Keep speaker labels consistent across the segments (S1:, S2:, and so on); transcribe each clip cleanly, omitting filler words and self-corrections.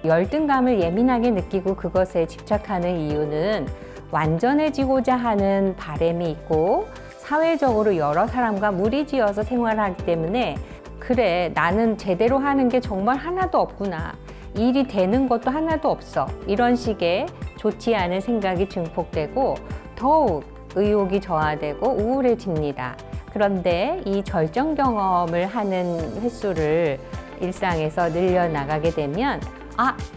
S1: 열등감을 예민하게 느끼고 그것에 집착하는 이유는 완전해지고자 하는 바람이 있고 사회적으로 여러 사람과 무리지어서 생활하기 때문에 그래, 나는 제대로 하는 게 정말 하나도 없구나. 일이 되는 것도 하나도 없어. 이런 식의 좋지 않은 생각이 증폭되고 더욱 의욕이 저하되고 우울해집니다. 그런데 이 절정 경험을 하는 횟수를 일상에서 늘려나가게 되면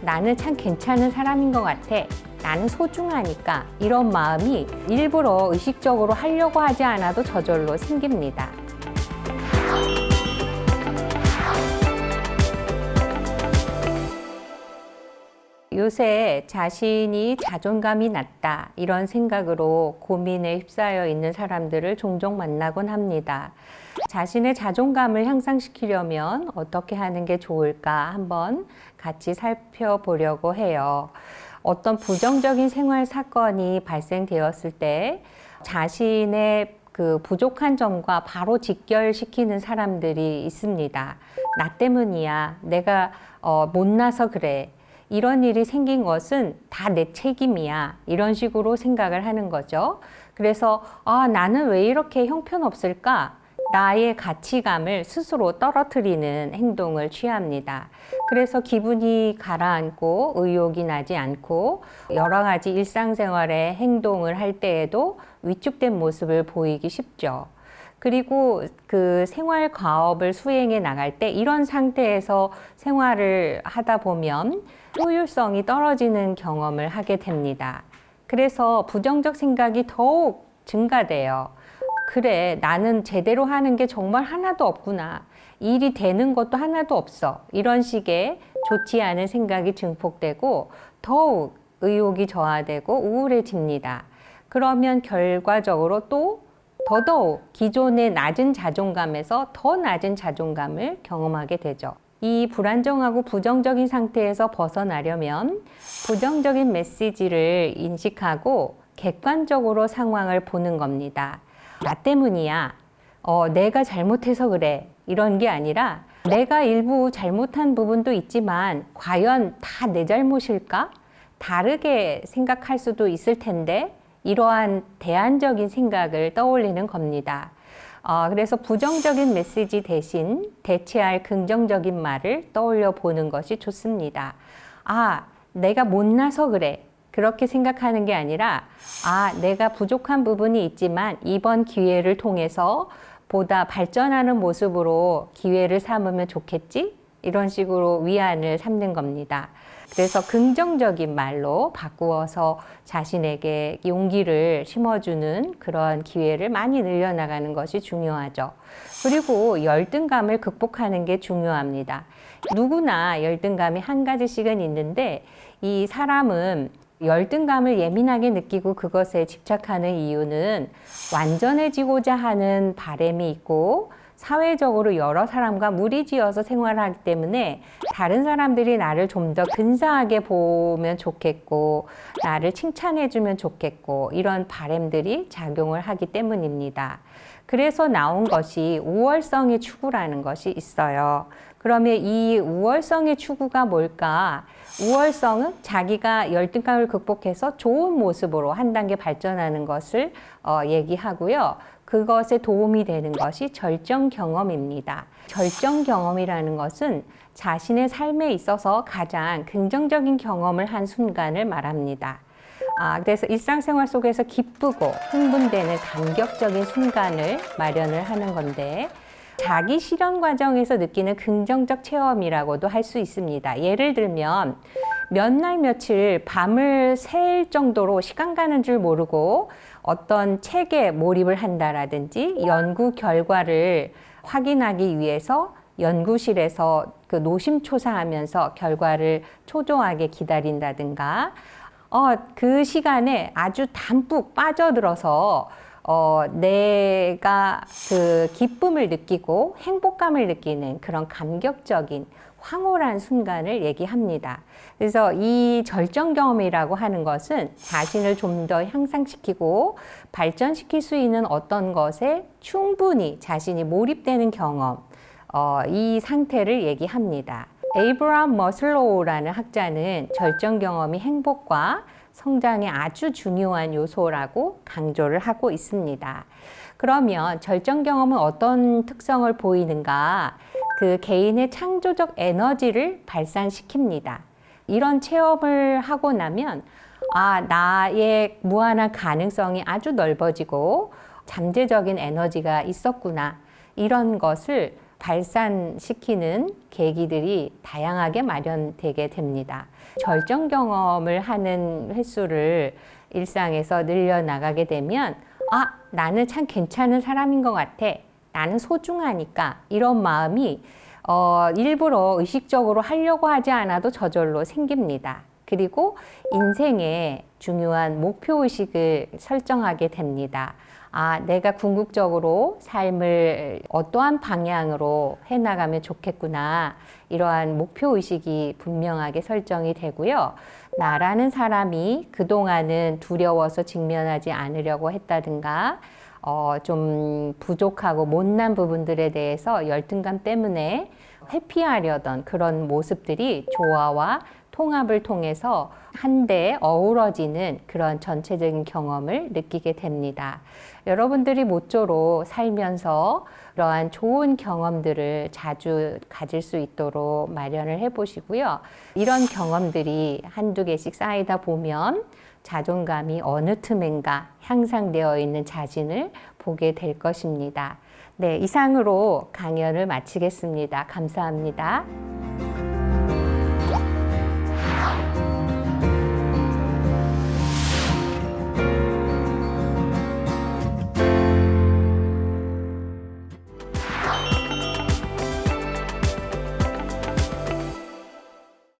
S1: 나는 참 괜찮은 사람인 것 같아. 나는 소중하니까 이런 마음이 일부러 의식적으로 하려고 하지 않아도 저절로 생깁니다. 요새 자신이 자존감이 낮다 이런 생각으로 고민에 휩싸여 있는 사람들을 종종 만나곤 합니다. 자신의 자존감을 향상시키려면 어떻게 하는 게 좋을까 한번 같이 살펴보려고 해요. 어떤 부정적인 생활 사건이 발생되었을 때 자신의 그 부족한 점과 바로 직결시키는 사람들이 있습니다. 나 때문이야. 내가 못나서 그래. 이런 일이 생긴 것은 다 내 책임이야. 이런 식으로 생각을 하는 거죠. 그래서 나는 왜 이렇게 형편없을까? 나의 가치감을 스스로 떨어뜨리는 행동을 취합니다. 그래서 기분이 가라앉고 의욕이 나지 않고 여러 가지 일상생활의 행동을 할 때에도 위축된 모습을 보이기 쉽죠. 그리고 그 생활 과업을 수행해 나갈 때 이런 상태에서 생활을 하다 보면 효율성이 떨어지는 경험을 하게 됩니다. 그래서 부정적 생각이 더욱 증가돼요. 그래, 나는 제대로 하는 게 정말 하나도 없구나. 일이 되는 것도 하나도 없어. 이런 식의 좋지 않은 생각이 증폭되고 더욱 의욕이 저하되고 우울해집니다. 그러면 결과적으로 또 더더욱 기존의 낮은 자존감에서 더 낮은 자존감을 경험하게 되죠. 이 불안정하고 부정적인 상태에서 벗어나려면 부정적인 메시지를 인식하고 객관적으로 상황을 보는 겁니다. 나 때문이야. 내가 잘못해서 그래. 이런 게 아니라 내가 일부 잘못한 부분도 있지만 과연 다 내 잘못일까? 다르게 생각할 수도 있을 텐데 이러한 대안적인 생각을 떠올리는 겁니다. 그래서 부정적인 메시지 대신 대체할 긍정적인 말을 떠올려 보는 것이 좋습니다. 내가 못나서 그래. 그렇게 생각하는 게 아니라 내가 부족한 부분이 있지만 이번 기회를 통해서 보다 발전하는 모습으로 기회를 삼으면 좋겠지? 이런 식으로 위안을 삼는 겁니다. 그래서 긍정적인 말로 바꾸어서 자신에게 용기를 심어주는 그런 기회를 많이 늘려나가는 것이 중요하죠. 그리고 열등감을 극복하는 게 중요합니다. 누구나 열등감이 한 가지씩은 있는데 이 사람은 열등감을 예민하게 느끼고 그것에 집착하는 이유는 완전해지고자 하는 바람이 있고 사회적으로 여러 사람과 무리지어서 생활하기 때문에 다른 사람들이 나를 좀 더 근사하게 보면 좋겠고 나를 칭찬해주면 좋겠고 이런 바람들이 작용을 하기 때문입니다. 그래서 나온 것이 우월성의 추구라는 것이 있어요. 그러면 이 우월성의 추구가 뭘까? 우월성은 자기가 열등감을 극복해서 좋은 모습으로 한 단계 발전하는 것을 얘기하고요. 그것에 도움이 되는 것이 절정 경험입니다. 절정 경험이라는 것은 자신의 삶에 있어서 가장 긍정적인 경험을 한 순간을 말합니다. 그래서 일상생활 속에서 기쁘고 흥분되는 감격적인 순간을 마련을 하는 건데 자기 실현 과정에서 느끼는 긍정적 체험이라고도 할 수 있습니다. 예를 들면 몇 날 며칠 밤을 샐 정도로 시간 가는 줄 모르고 어떤 책에 몰입을 한다라든지 연구 결과를 확인하기 위해서 연구실에서 그 노심초사하면서 결과를 초조하게 기다린다든가 그 시간에 아주 담뿍 빠져들어서 내가 그 기쁨을 느끼고 행복감을 느끼는 그런 감격적인 황홀한 순간을 얘기합니다. 그래서 이 절정 경험이라고 하는 것은 자신을 좀 더 향상시키고 발전시킬 수 있는 어떤 것에 충분히 자신이 몰입되는 경험, 이 상태를 얘기합니다. 에이브람 머슬로우라는 학자는 절정 경험이 행복과 성장에 아주 중요한 요소라고 강조를 하고 있습니다. 그러면 절정 경험은 어떤 특성을 보이는가? 그 개인의 창조적 에너지를 발산시킵니다. 이런 체험을 하고 나면 나의 무한한 가능성이 아주 넓어지고 잠재적인 에너지가 있었구나. 이런 것을 발산시키는 계기들이 다양하게 마련되게 됩니다. 절정 경험을 하는 횟수를 일상에서 늘려나가게 되면 나는 참 괜찮은 사람인 것 같아. 나는 소중하니까. 이런 마음이 일부러 의식적으로 하려고 하지 않아도 저절로 생깁니다. 그리고 인생에 중요한 목표의식을 설정하게 됩니다. 내가 궁극적으로 삶을 어떠한 방향으로 해나가면 좋겠구나. 이러한 목표의식이 분명하게 설정이 되고요. 나라는 사람이 그동안은 두려워서 직면하지 않으려고 했다든가, 좀 부족하고 못난 부분들에 대해서 열등감 때문에 회피하려던 그런 모습들이 조화와 통합을 통해서 한데 어우러지는 그런 전체적인 경험을 느끼게 됩니다. 여러분들이 모쪼록 살면서 그러한 좋은 경험들을 자주 가질 수 있도록 마련을 해보시고요. 이런 경험들이 한두 개씩 쌓이다 보면 자존감이 어느 틈엔가 향상되어 있는 자신을 보게 될 것입니다. 네, 이상으로 강연을 마치겠습니다. 감사합니다.